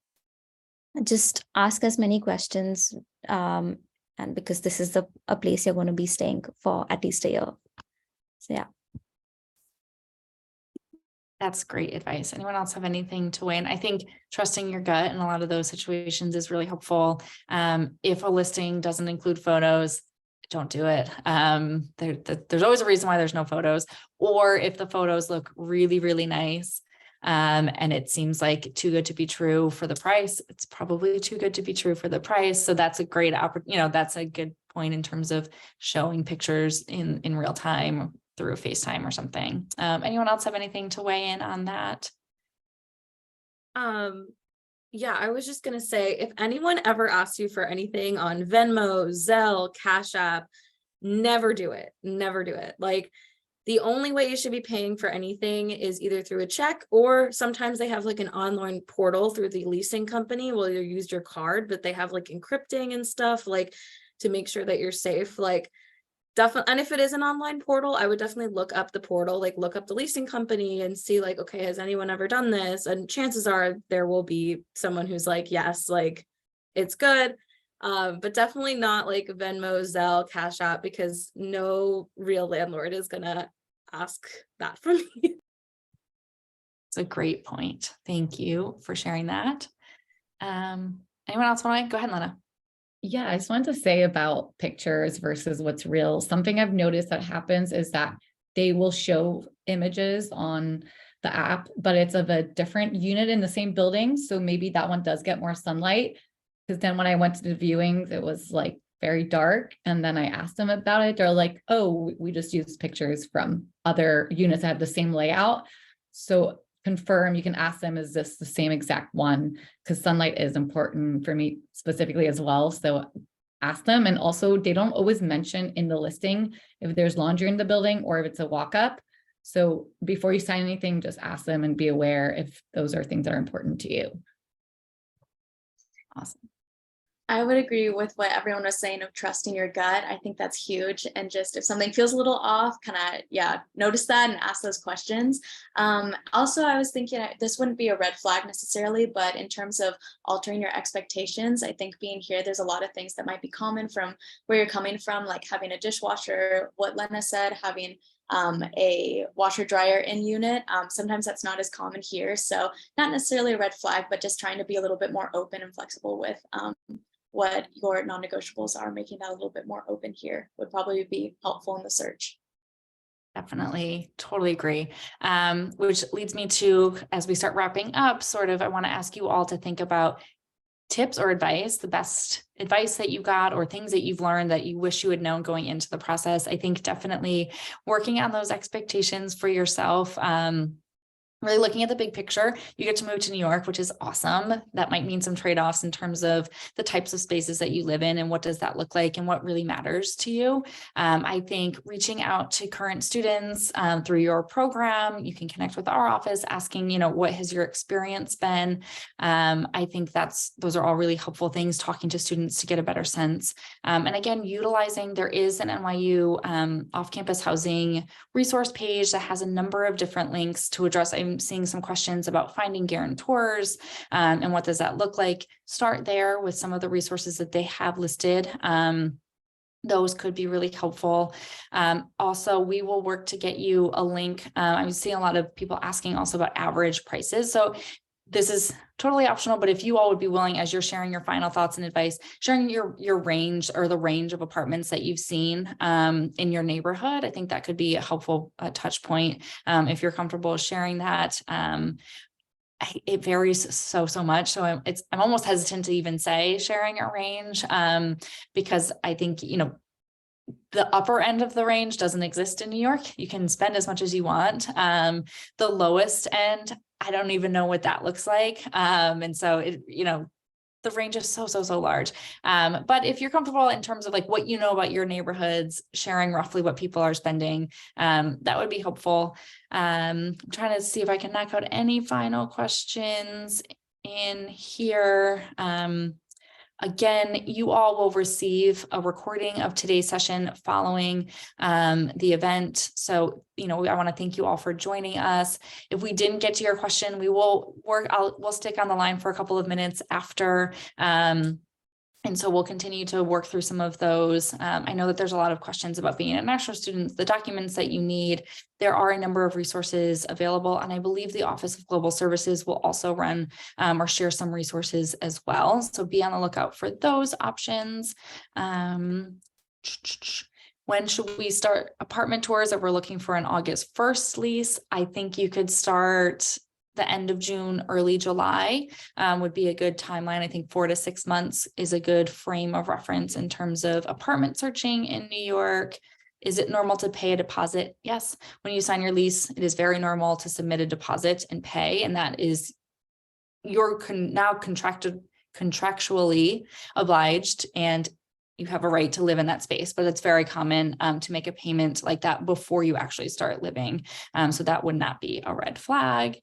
just ask as many questions, and because this is a place you're going to be staying for at least a year. So yeah. That's great advice. Anyone else have anything to weigh in? I think trusting your gut in a lot of those situations is really helpful. If a listing doesn't include photos, don't do it. There's always a reason why there's no photos, or if the photos look really, really nice, and it seems like too good to be true for the price, it's probably too good to be true for the price. So that's a great that's a good point in terms of showing pictures in real time through FaceTime or something. Anyone else have anything to weigh in on that? Yeah, I was just gonna say, if anyone ever asks you for anything on Venmo, Zelle, Cash App, never do it. Never do it. Like, the only way you should be paying for anything is either through a check, or sometimes they have like an online portal through the leasing company. Well, you use your card, but they have like encrypting and stuff, like to make sure that you're safe. Like, definitely. And if it is an online portal, I would definitely look up the portal, like look up the leasing company and see like, okay, has anyone ever done this? And chances are there will be someone who's like, yes, like it's good. But definitely not like Venmo, Zelle, Cash App, because no real landlord is gonna ask that from you. It's a great point. Thank you for sharing that. Anyone else want to go ahead, Lena? Yeah, I just wanted to say about pictures versus what's real. Something I've noticed that happens is that they will show images on the app, but it's of a different unit in the same building. So maybe that one does get more sunlight. Because then when I went to the viewings, it was like very dark. And then I asked them about it. They're like, oh, we just use pictures from other units that have the same layout. So confirm, you can ask them, is this the same exact one? Because sunlight is important for me specifically as well. So ask them. And also they don't always mention in the listing if there's laundry in the building or if it's a walk-up. So before you sign anything, just ask them and be aware if those are things that are important to you. Awesome. I would agree with what everyone was saying of trusting your gut. I think that's huge. And just if something feels a little off, kind of, yeah, notice that and ask those questions. Also, I was thinking this wouldn't be a red flag necessarily, but in terms of altering your expectations, I think being here, there's a lot of things that might be common from where you're coming from, like having a dishwasher, what Lena said, having a washer dryer in unit. Sometimes that's not as common here. So not necessarily a red flag, but just trying to be a little bit more open and flexible with what your non-negotiables are. Making that a little bit more open here would probably be helpful in the search. Definitely, totally agree. Which leads me to, as we start wrapping up, sort of, I want to ask you all to think about tips or advice, the best advice that you got or things that you've learned that you wish you had known going into the process. I think definitely working on those expectations for yourself. Really looking at the big picture. You get to move to New York, which is awesome. That might mean some trade-offs in terms of the types of spaces that you live in and what does that look like and what really matters to you. I think reaching out to current students through your program, you can connect with our office asking, what has your experience been? I think those are all really helpful things, talking to students to get a better sense. And again, utilizing, there is an NYU off-campus housing resource page that has a number of different links to address. I'm seeing some questions about finding guarantors and what does that look like. Start there with some of the resources that they have listed. Those could be really helpful. Also, we will work to get you a link. I'm seeing a lot of people asking also about average prices. So this is totally optional, but if you all would be willing, as you're sharing your final thoughts and advice, sharing your range or the range of apartments that you've seen in your neighborhood, I think that could be a helpful touch point. If you're comfortable sharing that. It varies so much. So I'm almost hesitant to even say sharing a range because I think, the upper end of the range doesn't exist in New York. You can spend as much as you want. The lowest end, I don't even know what that looks like. And so the range is so large. But if you're comfortable in terms of like what you know about your neighborhoods, sharing roughly what people are spending, that would be helpful. I'm trying to see if I can knock out any final questions in here. Again, you all will receive a recording of today's session following the event. So, I want to thank you all for joining us. If we didn't get to your question, we will we'll stick on the line for a couple of minutes after. And so we'll continue to work through some of those. I know that there's a lot of questions about being international students, the documents that you need. There are a number of resources available, and I believe the Office of Global Services will also run or share some resources as well. So be on the lookout for those options. When should we start apartment tours? If we're looking for an August 1st lease, I think you could start the end of June, early July would be a good timeline. I think 4 to 6 months is a good frame of reference in terms of apartment searching in New York. Is it normal to pay a deposit? Yes. When you sign your lease, it is very normal to submit a deposit and pay, and that is you're now contractually obliged, and you have a right to live in that space, but it's very common to make a payment like that before you actually start living. So that would not be a red flag.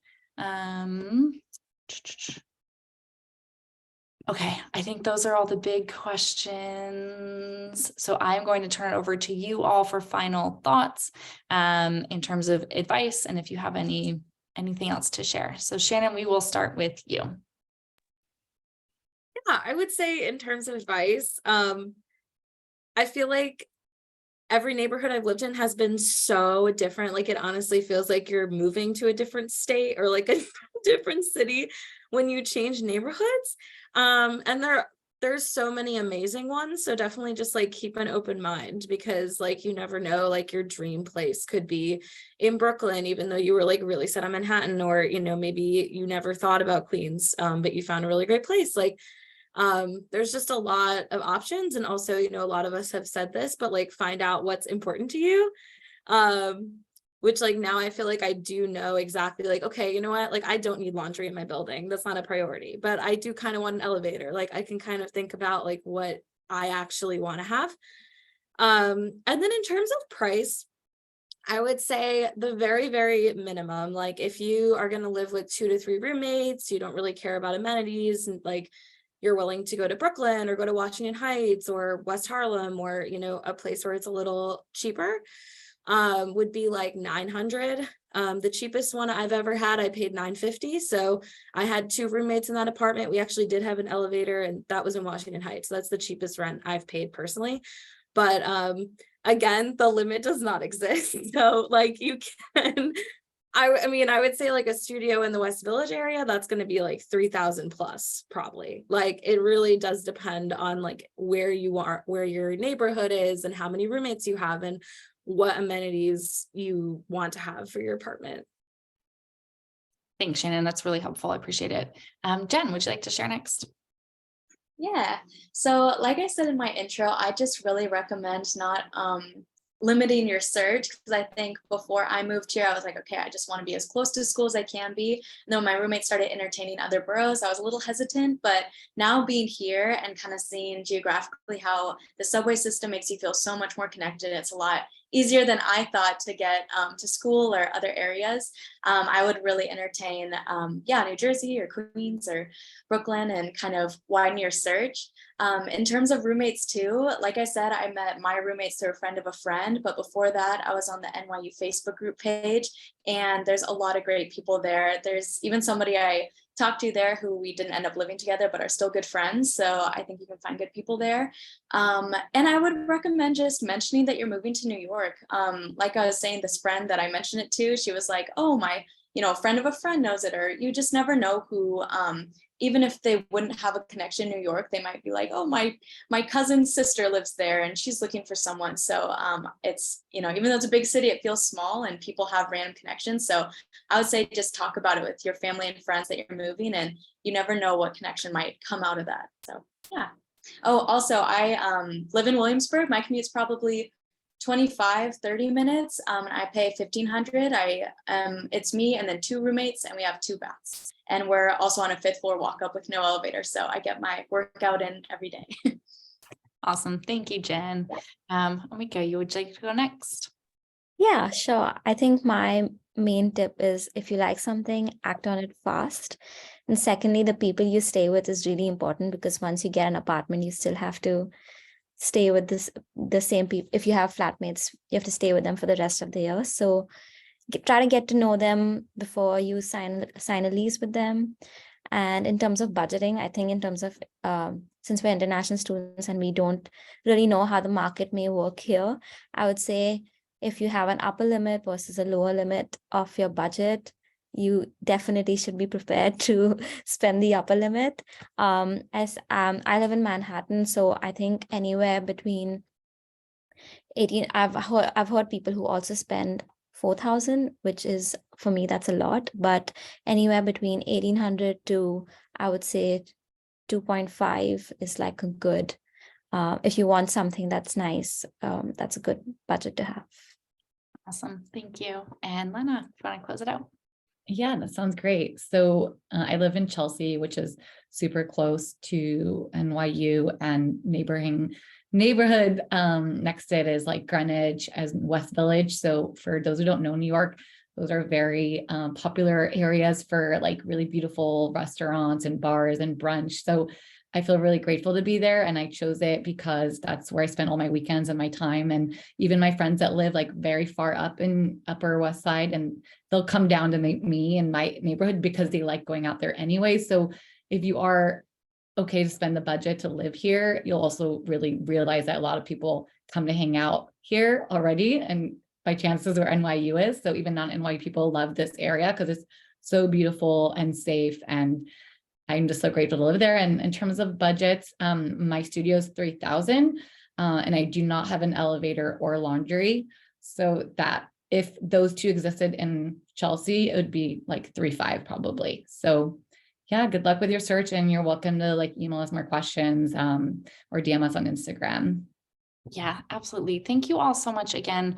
Okay, I think those are all the big questions. So I'm going to turn it over to you all for final thoughts in terms of advice, and if you have anything else to share. So Shannon, we will start with you. Yeah, I would say in terms of advice, I feel like every neighborhood I've lived in has been so different. Like it honestly feels like you're moving to a different state or like a different city when you change neighborhoods. And there's so many amazing ones. So definitely just like keep an open mind, because like you never know, like your dream place could be in Brooklyn, even though you were like really set on Manhattan, or maybe you never thought about Queens, but you found a really great place. Like there's just a lot of options. And also, a lot of us have said this, but like find out what's important to you. which like now I feel like I do know exactly like, okay, you know what, like I don't need laundry in my building. That's not a priority, but I do kind of want an elevator. Like I can kind of think about like what I actually want to have. And then in terms of price, I would say the very, very minimum, like if you are going to live with 2 to 3 roommates, you don't really care about amenities, and like you're willing to go to Brooklyn or go to Washington Heights or West Harlem, or, you know, a place where it's a little cheaper, would be like 900. The cheapest one I've ever had, I paid $950. So I had 2 roommates in that apartment. We actually did have an elevator, and that was in Washington Heights. So that's the cheapest rent I've paid personally. But again, the limit does not exist. So like you can, I mean, I would say like a studio in the West Village area, that's going to be like 3,000 plus probably. Like it really does depend on like where you are, where your neighborhood is, and how many roommates you have, and what amenities you want to have for your apartment. Thanks, Shannon. That's really helpful. I appreciate it. Jen, would you like to share next? Yeah. So like I said in my intro, I just really recommend not limiting your search, because I think before I moved here, I was like, okay, I just want to be as close to school as I can be. And then when my roommates started entertaining other boroughs, I was a little hesitant, but now being here and kind of seeing geographically how the subway system makes you feel so much more connected, it's a lot easier than I thought to get to school or other areas. I would really entertain, New Jersey or Queens or Brooklyn, and kind of widen your search. In terms of roommates too, like I said, I met my roommates through a friend of a friend, but before that I was on the NYU Facebook group page, and there's a lot of great people there. There's even somebody I talked to there who we didn't end up living together but are still good friends, so I think you can find good people there. And I would recommend just mentioning that you're moving to New York. Like I was saying, this friend that I mentioned it to, she was like, oh, my, a friend of a friend knows it, or you just never know who, even if they wouldn't have a connection in New York, they might be like, oh, my cousin's sister lives there and she's looking for someone. So it's, even though it's a big city, it feels small and people have random connections. So I would say just talk about it with your family and friends that you're moving, and you never know what connection might come out of that. So yeah. Oh, also I live in Williamsburg. My commute's probably 25-30 minutes. And I pay $1,500. It's me and then 2 roommates, and we have 2 baths. And we're also on a 5th floor walk up with no elevator. So I get my workout in every day. Awesome. Thank you, Jen. Amika, you would like to go next? Yeah, sure. I think my main tip is, if you like something, act on it fast. And secondly, the people you stay with is really important, because once you get an apartment, you still have to stay with the same people. If you have flatmates, you have to stay with them for the rest of the year. So try to get to know them before you sign a lease with them. And in terms of budgeting, I think in terms of since we're international students and we don't really know how the market may work here, I would say if you have an upper limit versus a lower limit of your budget, you definitely should be prepared to spend the upper limit. As I live in Manhattan, so I think anywhere between 18, I've heard people who also spend 4,000, which is, for me, that's a lot, but anywhere between 1,800 to, I would say, 2.5 is like a good, if you want something that's nice, that's a good budget to have. Awesome. Thank you. And Lena, if you want to close it out? Yeah, that sounds great. So I live in Chelsea, which is super close to NYU, and neighborhood next to it is like Greenwich as West Village. So for those who don't know New York, those are very popular areas for like really beautiful restaurants and bars and brunch. So I feel really grateful to be there, and I chose it because that's where I spent all my weekends and my time. And even my friends that live like very far up in Upper West Side, and they'll come down to meet me in my neighborhood because they like going out there anyway. So if you are okay to spend the budget to live here, you'll also really realize that a lot of people come to hang out here already, and by chances where NYU is. So even non-NYU people love this area because it's so beautiful and safe, and I'm just so grateful to live there. And in terms of budgets, my studio is 3,000, and I do not have an elevator or laundry. So that if those 2 existed in Chelsea, it would be like 3,500 probably. So yeah, good luck with your search, and you're welcome to like email us more questions or DM us on Instagram. Yeah, absolutely. Thank you all so much again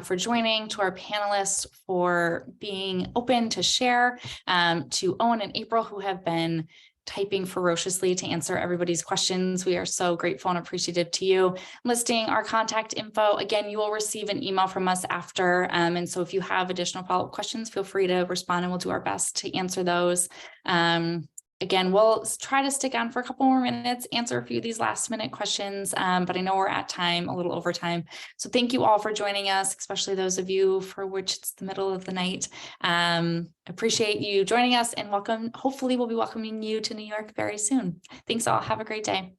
for joining, to our panelists for being open to share, to Owen and April, who have been typing ferociously to answer everybody's questions. We are so grateful and appreciative to you. Listing our contact info. Again, you will receive an email from us after. And so if you have additional follow-up questions, feel free to respond and we'll do our best to answer those. Again, we'll try to stick on for a couple more minutes, answer a few of these last minute questions, but I know we're at time, a little over time. So thank you all for joining us, especially those of you for which it's the middle of the night. Appreciate you joining us and welcome. Hopefully we'll be welcoming you to New York very soon. Thanks all. Have a great day.